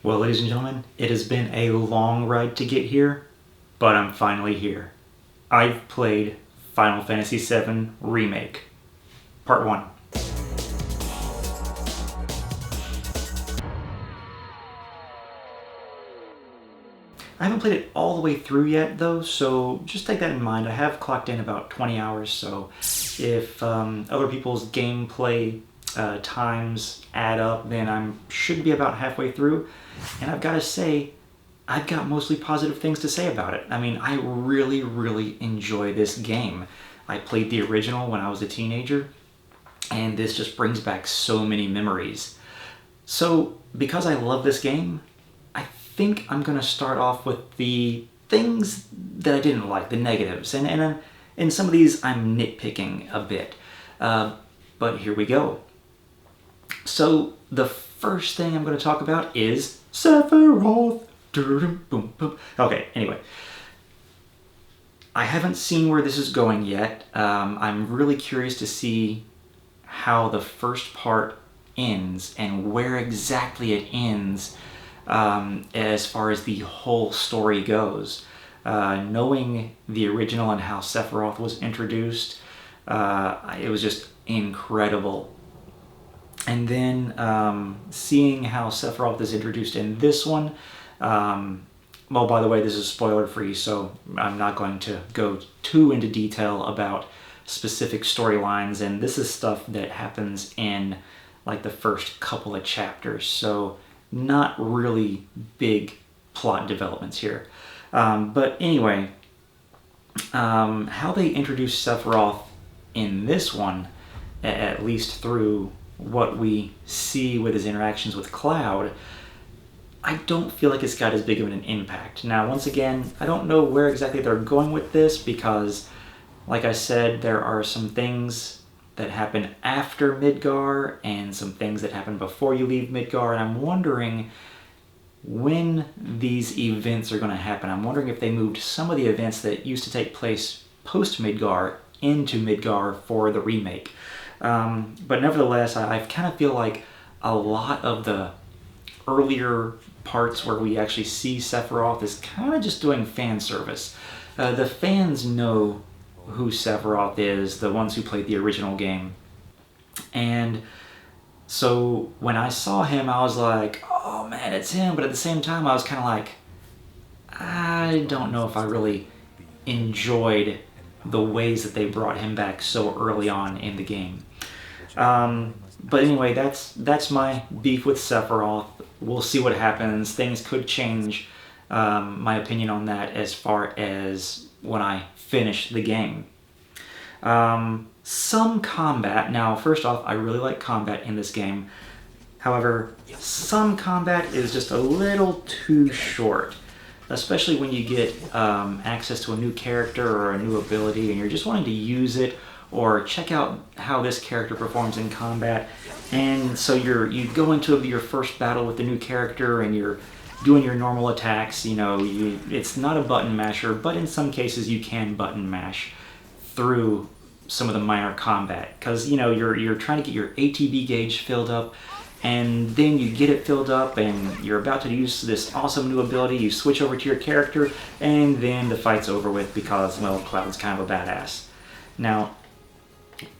Well, ladies and gentlemen, it has been a long ride to get here, but I'm finally here. I've played Final Fantasy VII Remake, Part 1. I haven't played it all the way through yet, though, so just take that in mind. I have clocked in about 20 hours, so if other people's gameplay times add up, then I should be about halfway through. And I've got to say, I've got mostly positive things to say about it. I mean, I really, really enjoy this game. I played the original when I was a teenager, and this just brings back so many memories. So, because I love this game, I think I'm going to start off with the things that I didn't like, the negatives. And some of these I'm nitpicking a bit. But here we go. So, the first thing I'm going to talk about is Sephiroth. Okay, anyway. I haven't seen where this is going yet. I'm really curious to see how the first part ends and where exactly it ends as far as the whole story goes. Knowing the original and how Sephiroth was introduced, it was just incredible. And then seeing how Sephiroth is introduced in this one, well, by the way, this is spoiler-free, so I'm not going to go too into detail about specific storylines, and this is stuff that happens in like the first couple of chapters, so not really big plot developments here. But anyway, how they introduce Sephiroth in this one, at least through what we see with his interactions with Cloud, I don't feel like it's got as big of an impact. Now, once again, I don't know where exactly they're going with this because, like I said, there are some things that happen after Midgar and some things that happen before you leave Midgar, and I'm wondering when these events are going to happen. I'm wondering if they moved some of the events that used to take place post-Midgar into Midgar for the remake. But nevertheless, I kind of feel like a lot of the earlier parts where we actually see Sephiroth is kind of just doing fan service. The fans know who Sephiroth is, the ones who played the original game. And so when I saw him, I was like, oh man, it's him. But at the same time, I was kind of like, I don't know if I really enjoyed the ways that they brought him back so early on in the game. But anyway, that's my beef with Sephiroth. We'll see what happens. Things could change my opinion on that as far as when I finish the game. Some combat. Now, first off, I really like combat in this game. However, some combat is just a little too short, especially when you get access to a new character or a new ability and you're just wanting to use it or check out how this character performs in combat. And so you go into your first battle with the new character and you're doing your normal attacks. You know, it's not a button masher, but in some cases you can button mash through some of the minor combat because, you know, you're trying to get your ATB gauge filled up, and then you get it filled up and you're about to use this awesome new ability. You switch over to your character and then the fight's over with because, well, Cloud's kind of a badass. Now,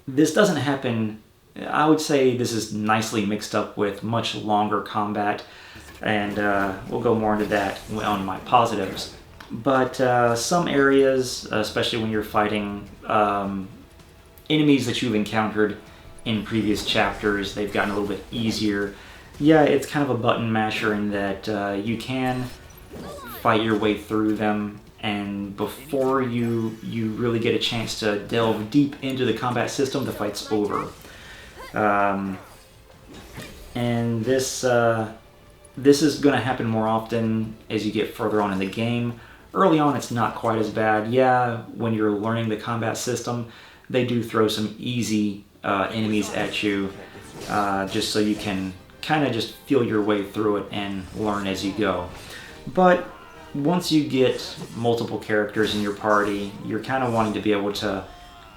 this doesn't happen. I would say this is nicely mixed up with much longer combat, and we'll go more into that on my positives. But some areas, especially when you're fighting enemies that you've encountered in previous chapters, they've gotten a little bit easier. Yeah, it's kind of a button masher in that you can fight your way through them, and before you really get a chance to delve deep into the combat system, the fight's over. And this is going to happen more often as you get further on in the game. Early on, it's not quite as bad. Yeah, when you're learning the combat system, they do throw some easy enemies at you, just so you can kind of just feel your way through it and learn as you go. But once you get multiple characters in your party, you're kind of wanting to be able to,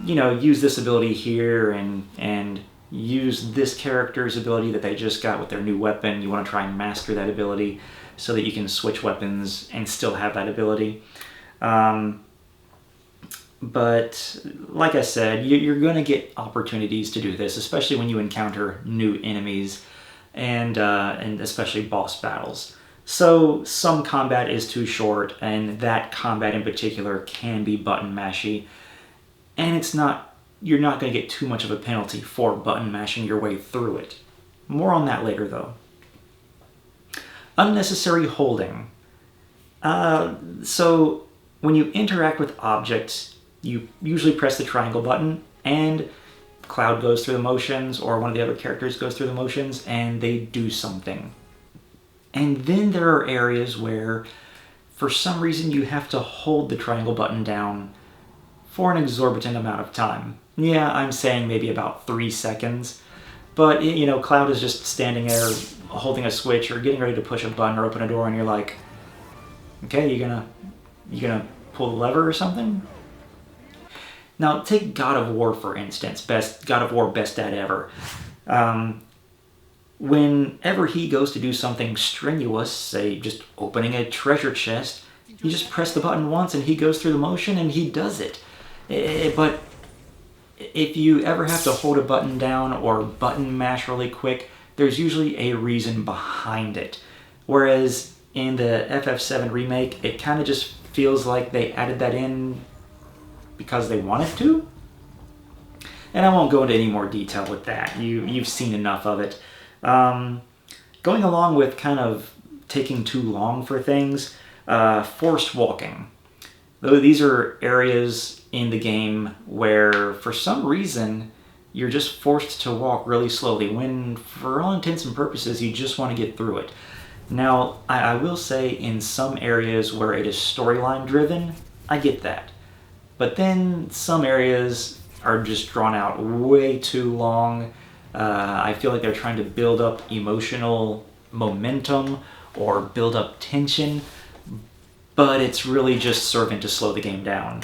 you know, use this ability here and use this character's ability that they just got with their new weapon. You want to try and master that ability so that you can switch weapons and still have that ability. But like I said, you're going to get opportunities to do this, especially when you encounter new enemies and especially boss battles. So some combat is too short, and that combat in particular can be button mashy, and you're not going to get too much of a penalty for button mashing your way through it. More on that later, though. Unnecessary holding. So when you interact with objects, you usually press the triangle button, and Cloud goes through the motions, or one of the other characters goes through the motions, and they do something. And then there are areas where, for some reason, you have to hold the triangle button down for an exorbitant amount of time. Yeah, I'm saying maybe about 3 seconds. But, Cloud is just standing there holding a switch or getting ready to push a button or open a door, and you're like, okay, you gonna pull the lever or something? Now, take God of War, for instance. God of War, best dad ever. Whenever he goes to do something strenuous, say just opening a treasure chest, you just press the button once and he goes through the motion and he does it. But if you ever have to hold a button down or button mash really quick, there's usually a reason behind it. Whereas in the FF7 remake, it kind of just feels like they added that in because they wanted to. And I won't go into any more detail with that. You've seen enough of it. Going along with kind of taking too long for things, forced walking. Though these are areas in the game where, for some reason, you're just forced to walk really slowly, when, for all intents and purposes, you just want to get through it. Now, I will say in some areas where it is storyline driven, I get that. But then some areas are just drawn out way too long. I feel like they're trying to build up emotional momentum or build up tension, but it's really just serving to slow the game down.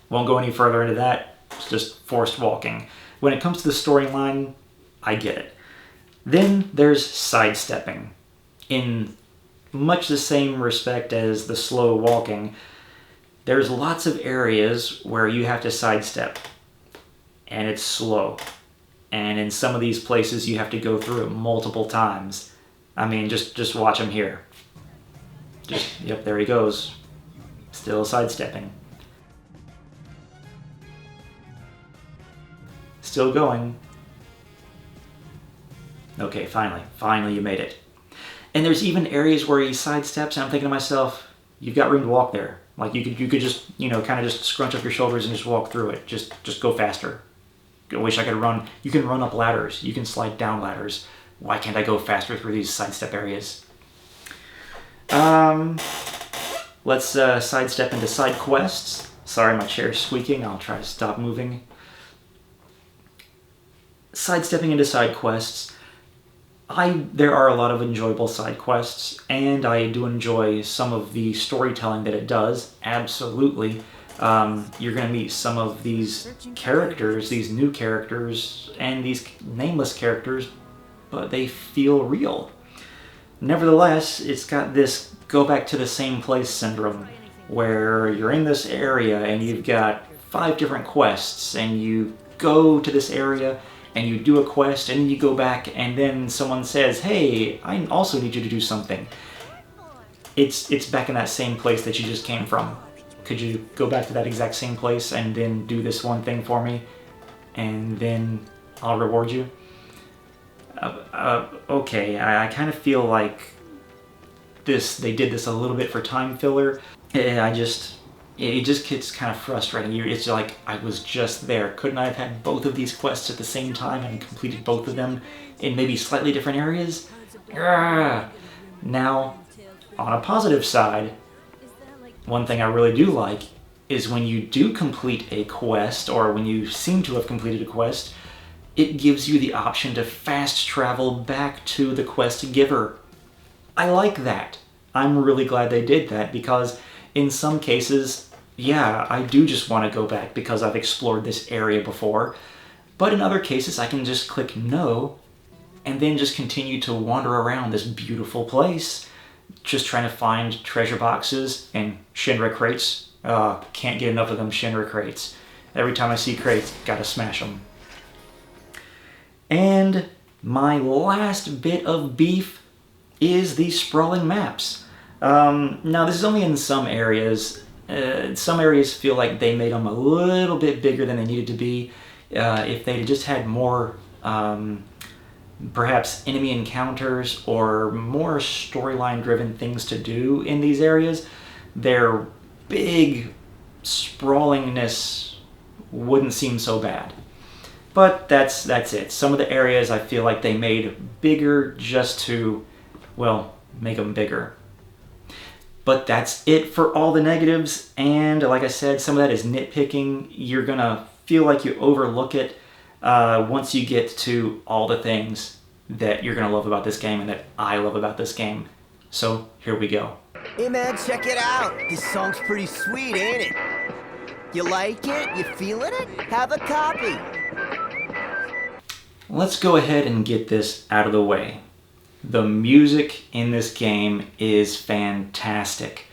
Won't go any further into that. It's just forced walking. When it comes to the storyline, I get it. Then there's sidestepping. In much the same respect as the slow walking, there's lots of areas where you have to sidestep, and it's slow. And in some of these places, you have to go through it multiple times. I mean, just watch him here. Yep, there he goes. Still sidestepping. Still going. Okay, finally you made it. And there's even areas where he sidesteps, and I'm thinking to myself, you've got room to walk there. Like, you could just, kind of just scrunch up your shoulders and just walk through it. Just go faster. I wish I could run. You can run up ladders. You can slide down ladders. Why can't I go faster through these sidestep areas? Let's sidestep into side quests. Sorry, my chair's squeaking. I'll try to stop moving. Sidestepping into side quests. There are a lot of enjoyable side quests, and I do enjoy some of the storytelling that it does. Absolutely. You're going to meet some of these characters, these new characters, and these nameless characters, but they feel real. Nevertheless, it's got this go back to the same place syndrome, where you're in this area and you've got 5 different quests, and you go to this area and you do a quest, and then you go back, and then someone says, hey, I also need you to do something. It's back in that same place that you just came from. Could you go back to that exact same place and then do this one thing for me, and then I'll reward you? Okay, I kind of feel like they did this a little bit for time filler. It just gets kind of frustrating. It's like, I was just there. Couldn't I have had both of these quests at the same time and completed both of them in maybe slightly different areas? Now, on a positive side, one thing I really do like is when you do complete a quest, or when you seem to have completed a quest, it gives you the option to fast travel back to the quest giver. I like that. I'm really glad they did that, because in some cases, yeah, I do just want to go back because I've explored this area before, But in other cases, I can just click no and then just continue to wander around this beautiful place, just trying to find treasure boxes and Shinra crates. Can't get enough of them Shinra crates. Every time I see crates, gotta smash them. And my last bit of beef is the Sprawling Maps. Now this is only in some areas. Some areas feel like they made them a little bit bigger than they needed to be. If they just had more perhaps enemy encounters or more storyline driven things to do in these areas, their big sprawlingness wouldn't seem so bad. But that's it. Some of the areas I feel like they made bigger just to, well, make them bigger. But that's it for all the negatives, and like I said, some of that is nitpicking. You're gonna feel like you overlook it once you get to all the things that you're gonna love about this game and that I love about this game. So here we go. Hey man, check it out. This song's pretty sweet, ain't it? You like it? You feeling it? Have a copy. Let's go ahead and get this out of the way. The music in this game is fantastic.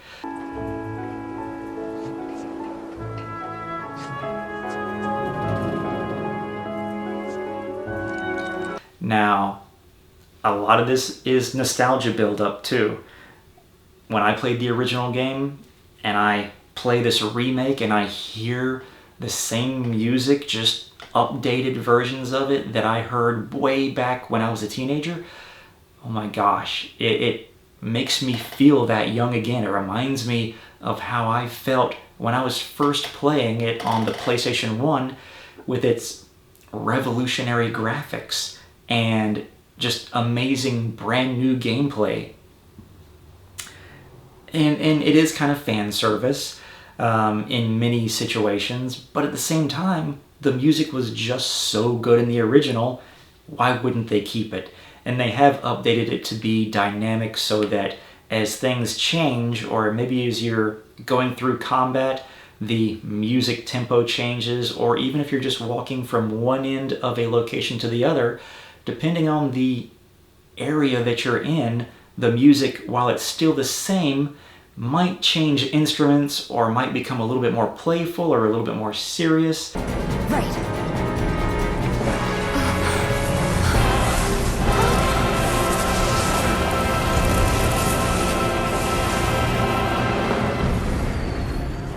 Now, a lot of this is nostalgia build-up too. When I played the original game and I play this remake and I hear the same music, just updated versions of it that I heard way back when I was a teenager, oh my gosh, it makes me feel that young again. It reminds me of how I felt when I was first playing it on the PlayStation 1 with its revolutionary graphics and just amazing brand new gameplay. And it is kind of fan service in many situations, but at the same time, the music was just so good in the original, why wouldn't they keep it? And they have updated it to be dynamic so that as things change, or maybe as you're going through combat, the music tempo changes, or even if you're just walking from one end of a location to the other, depending on the area that you're in, the music, while it's still the same, might change instruments or might become a little bit more playful or a little bit more serious. Right.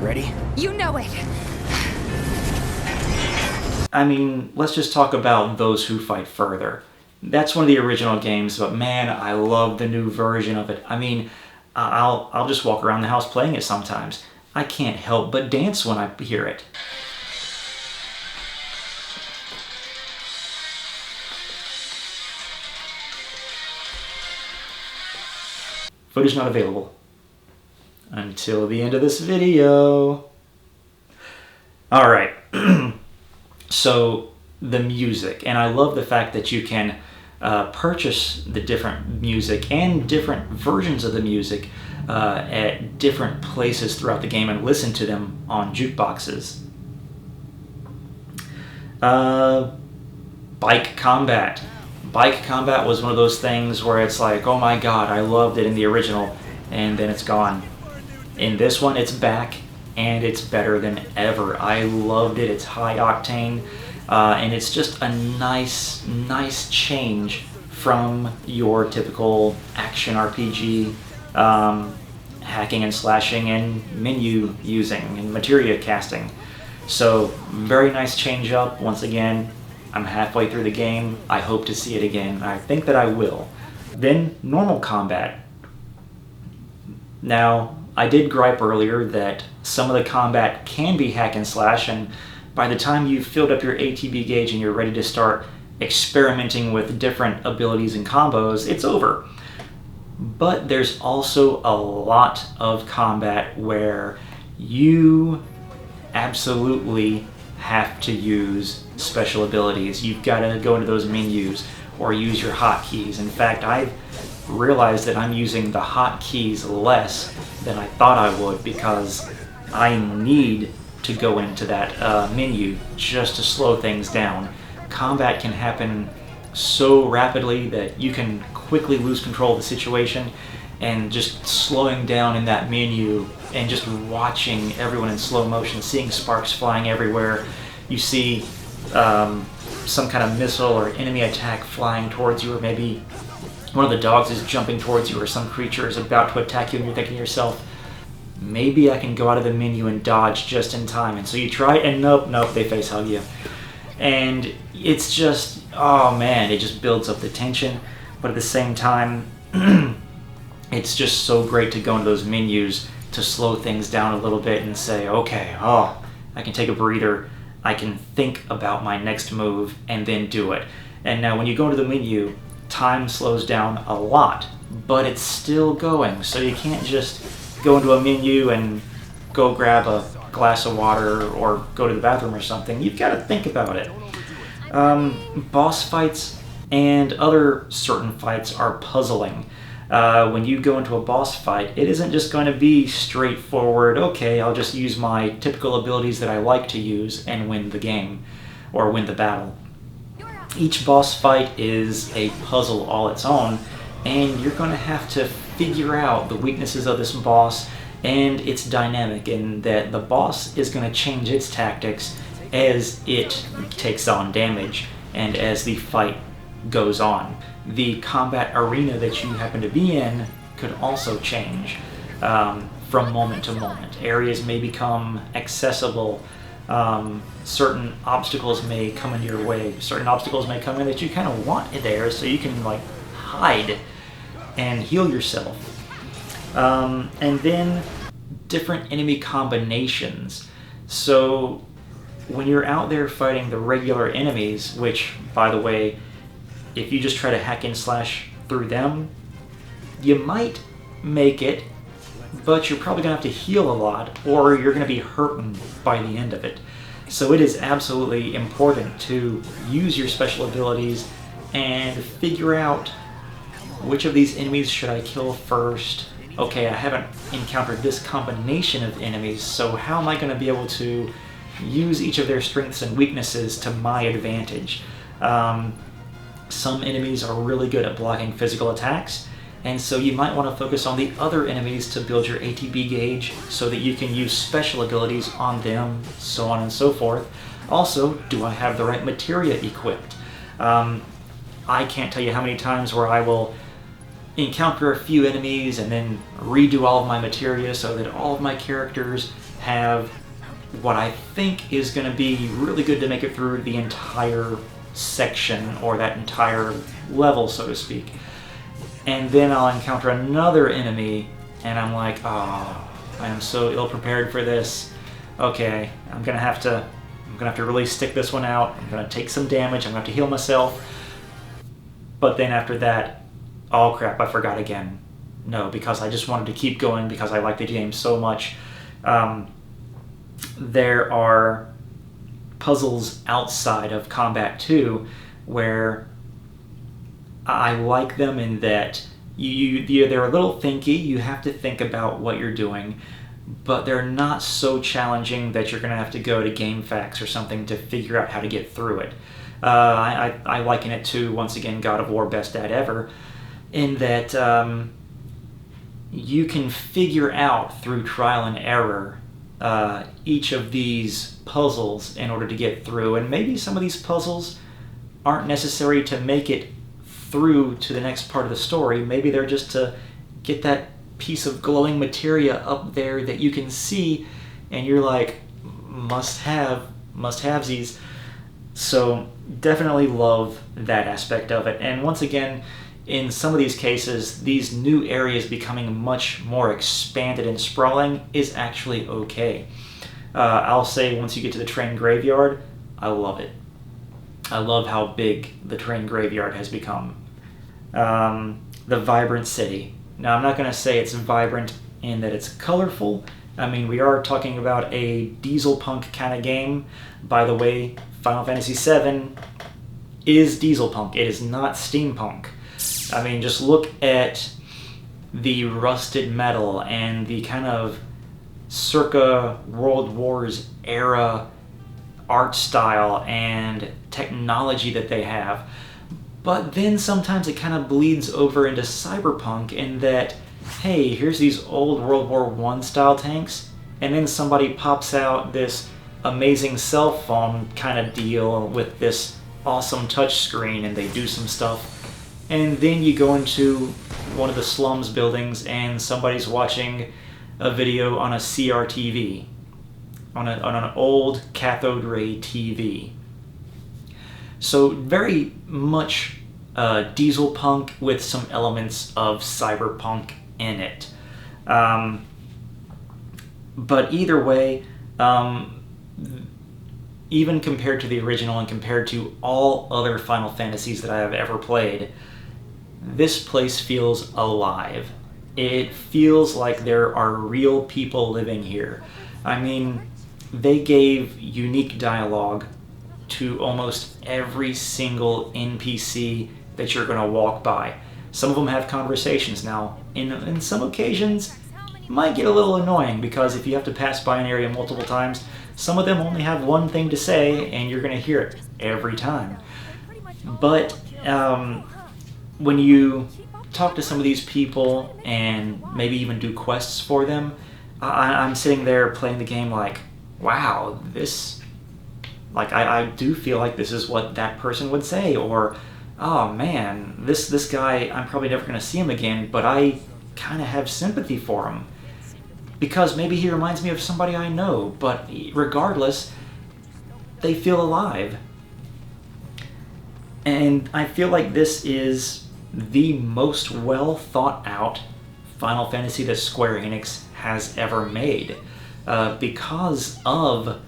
Ready? You know it. I mean, let's just talk about Those Who Fight Further. That's one of the original games, but man, I love the new version of it. I mean, I'll just walk around the house playing it sometimes. I can't help but dance when I hear it. Footage not available until the end of this video. Alright, so the music, and I love the fact that you can purchase the different music and different versions of the music at different places throughout the game and listen to them on jukeboxes. Bike combat. Bike combat was one of those things where it's like, oh my god, I loved it in the original, and then it's gone. In this one, it's back, and it's better than ever. I loved it. It's high octane. And it's just a nice change from your typical action RPG, hacking and slashing and menu using and materia casting. So very nice change up. Once again, I'm halfway through the game. I hope to see it again. I think that I will. Then normal combat. Now, I did gripe earlier that some of the combat can be hack and slash, and by the time you've filled up your ATB gauge and you're ready to start experimenting with different abilities and combos, it's over. But there's also a lot of combat where you absolutely have to use special abilities. You've got to go into those menus or use your hotkeys. In fact, I've realized that I'm using the hotkeys less than I thought I would because I need to go into that menu just to slow things down. combat can happen so rapidly that you can quickly lose control of the situation, and just slowing down in that menu and just watching everyone in slow motion, seeing sparks flying everywhere. You see some kind of missile or enemy attack flying towards you, or maybe one of the dogs is jumping towards you, or some creature is about to attack you, and you're thinking to yourself, maybe I can go out of the menu and dodge just in time. And so you try, and nope, they face hug you. And it's just, oh man, it just builds up the tension. But at the same time, it's just so great to go into those menus to slow things down a little bit and say, okay, I can take a breather, I can think about my next move and then do it. And now when you go into the menu, time slows down a lot, but it's still going. So you can't just go into a menu and go grab a glass of water or go to the bathroom or something. You've got to think about it. Boss fights and other certain fights are puzzling. When you go into a boss fight, it isn't just going to be straightforward, okay, I'll just use my typical abilities that I like to use and win the game, or win the battle. Each boss fight is a puzzle all its own, and you're going to have to figure out the weaknesses of this boss, and it's dynamic in that the boss is going to change its tactics as it takes on damage and as the fight goes on. The combat arena that you happen to be in could also change from moment to moment. Areas may become accessible. Certain obstacles may come in your way. Certain obstacles may come in that you kind of want there, so you can like hide and heal yourself. And then different enemy combinations. So when you're out there fighting the regular enemies, which, by the way, if you just try to hack and slash through them, you might make it, but you're probably going to have to heal a lot, or you're going to be hurting by the end of it. So it is absolutely important to use your special abilities and figure out which of these enemies should I kill first. Okay, I haven't encountered this combination of enemies, so how am I going to be able to use each of their strengths and weaknesses to my advantage? Some enemies are really good at blocking physical attacks, and so you might want to focus on the other enemies to build your ATB gauge so that you can use special abilities on them, so on and so forth. Also, do I have the right materia equipped? I can't tell you how many times where I will encounter a few enemies and then redo all of my materia so that all of my characters have what I think is going to be really good to make it through the entire section, or that entire level, so to speak. And then I'll encounter another enemy and I'm like, oh, I am so ill prepared for this. Okay, I'm gonna have to really stick this one out. I'm gonna take some damage, I'm gonna have to heal myself. But then after that, oh crap, I forgot again. No, because I just wanted to keep going because I like the game so much. There are puzzles outside of combat too, where I like them in that they're a little thinky. You have to think about what you're doing, but they're not so challenging that you're going to have to go to GameFAQs or something to figure out how to get through it. I liken it to, once again, God of War Best Dad Ever, in that you can figure out through trial and error each of these puzzles in order to get through, and maybe some of these puzzles aren't necessary to make it through to the next part of the story. Maybe they're just to get that piece of glowing materia up there that you can see, and you're like, must-havesies. So definitely love that aspect of it. And once again, in some of these cases, these new areas becoming much more expanded and sprawling is actually okay. I'll say once you get to the train graveyard, I love it. I love how big the train graveyard has become. The vibrant city. Now, I'm not going to say it's vibrant in that it's colorful. I mean, we are talking about a diesel punk kind of game. By the way, Final Fantasy VII is diesel punk. It is not steampunk. I mean, just look at the rusted metal and the kind of circa World Wars era art style and technology that they have. But then sometimes it kind of bleeds over into cyberpunk in that, hey, here's these old World War I style tanks, and then somebody pops out this amazing cell phone kind of deal with this awesome touchscreen and they do some stuff. And then you go into one of the slums buildings and somebody's watching a video on a CRTV, on an old cathode ray TV. So very much diesel punk with some elements of cyberpunk in it. But either way, even compared to the original and compared to all other Final Fantasies that I have ever played, this place feels alive. It feels like there are real people living here. I mean, they gave unique dialogue to almost every single NPC that you're going to walk by. Some of them have conversations. Now, in some occasions, it might get a little annoying because if you have to pass by an area multiple times, some of them only have one thing to say and you're going to hear it every time. But when you talk to some of these people and maybe even do quests for them, I'm sitting there playing the game like, wow, this, like, I do feel like this is what that person would say, or, oh man, this guy, I'm probably never going to see him again, but I kind of have sympathy for him. Because maybe he reminds me of somebody I know, but regardless, they feel alive. And I feel like this is the most well thought out Final Fantasy that Square Enix has ever made, because of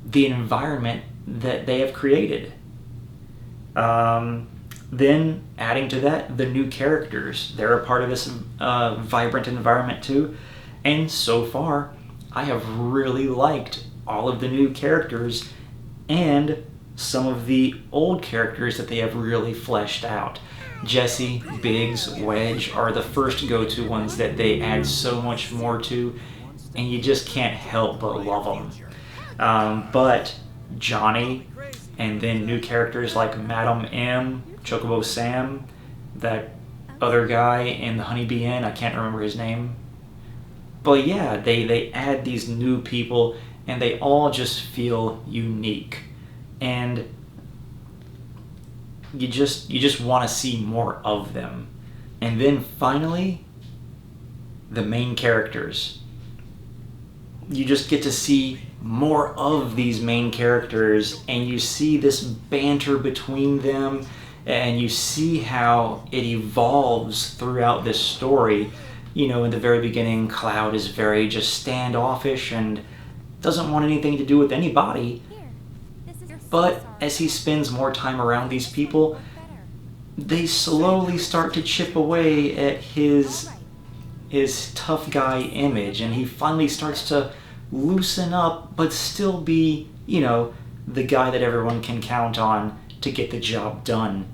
the environment that they have created. Then adding to that, the new characters. They're a part of this vibrant environment too. And so far, I have really liked all of the new characters and some of the old characters that they have really fleshed out. Jesse, Biggs, Wedge are the first go-to ones that they add so much more to, and you just can't help but love them. But Johnny, and then new characters like Madam M, Chocobo Sam, that other guy in the Honeybee Inn, I can't remember his name. But yeah, they add these new people, and they all just feel unique. And you just want to see more of them. And then finally, the main characters. You just get to see more of these main characters, and you see this banter between them, and you see how it evolves throughout this story. You know, in the very beginning, Cloud is very just standoffish and doesn't want anything to do with anybody. But as he spends more time around these people, they slowly start to chip away at his tough guy image, and he finally starts to loosen up, but still be, you know, the guy that everyone can count on to get the job done.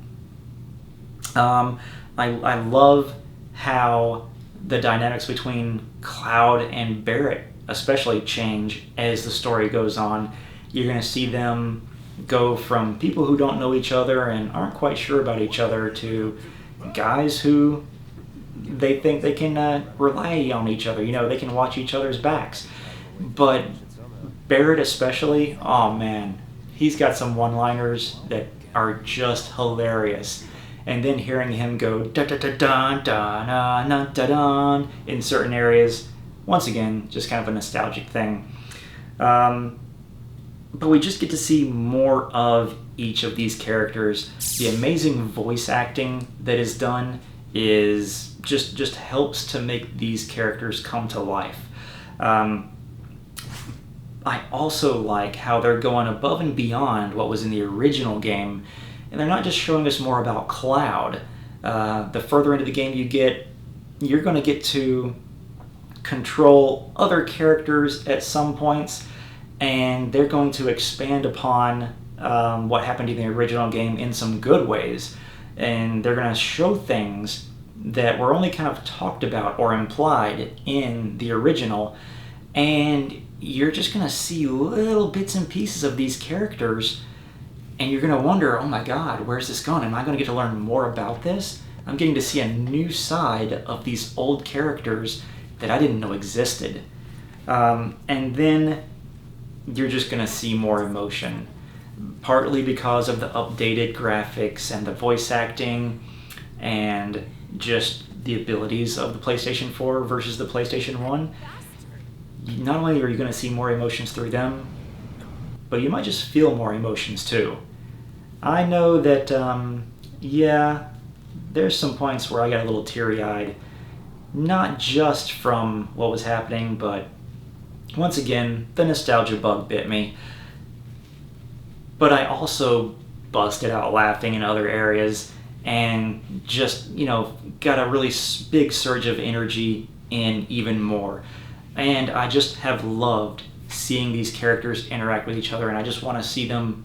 I love how the dynamics between Cloud and Barrett especially change as the story goes on. You're going to see them go from people who don't know each other and aren't quite sure about each other to guys who they think they can rely on each other. You know, they can watch each other's backs. But Barrett especially, oh man, he's got some one-liners that are just hilarious. And then hearing him go da-da-da-dun-da-na-na-da-dun in certain areas, once again, just kind of a nostalgic thing. But we just get to see more of each of these characters. The amazing voice acting that is done is just helps to make these characters come to life. I also like how they're going above and beyond what was in the original game, and they're not just showing us more about Cloud. The further into the game you get, you're going to get to control other characters at some points, and they're going to expand upon what happened in the original game in some good ways. And they're going to show things that were only kind of talked about or implied in the original, and you're just going to see little bits and pieces of these characters, and you're going to wonder, oh my god, where's this going? Am I going to get to learn more about this? I'm getting to see a new side of these old characters that I didn't know existed. And then you're just going to see more emotion, partly because of the updated graphics and the voice acting and just the abilities of the PlayStation 4 versus the PlayStation 1. Not only are you going to see more emotions through them, but you might just feel more emotions too. I know that, yeah, there's some points where I got a little teary-eyed, not just from what was happening, but once again, the nostalgia bug bit me. But I also busted out laughing in other areas and just, got a really big surge of energy in even more. And I just have loved seeing these characters interact with each other, and I just want to see them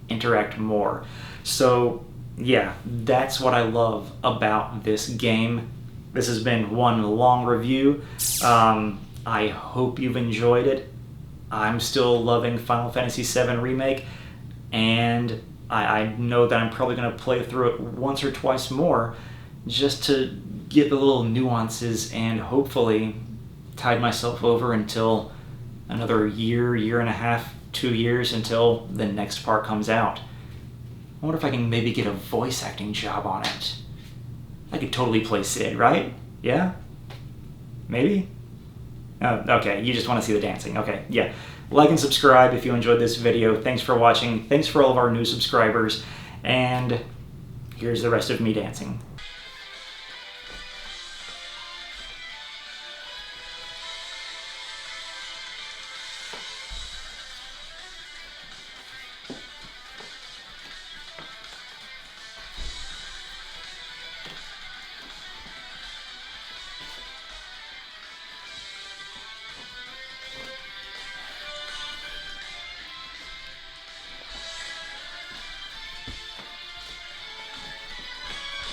interact more. So, yeah, that's what I love about this game. This has been one long review. I hope you've enjoyed it. I'm still loving Final Fantasy VII Remake, and I know that I'm probably going to play through it once or twice more just to get the little nuances and hopefully tide myself over until another year and a half, 2 years until the next part comes out. I wonder if I can maybe get a voice acting job on it. I could totally play Sid, right? Yeah? Maybe? Oh, okay, you just want to see the dancing. Okay, yeah. Like and subscribe if you enjoyed this video. Thanks for watching. Thanks for all of our new subscribers. And here's the rest of me dancing.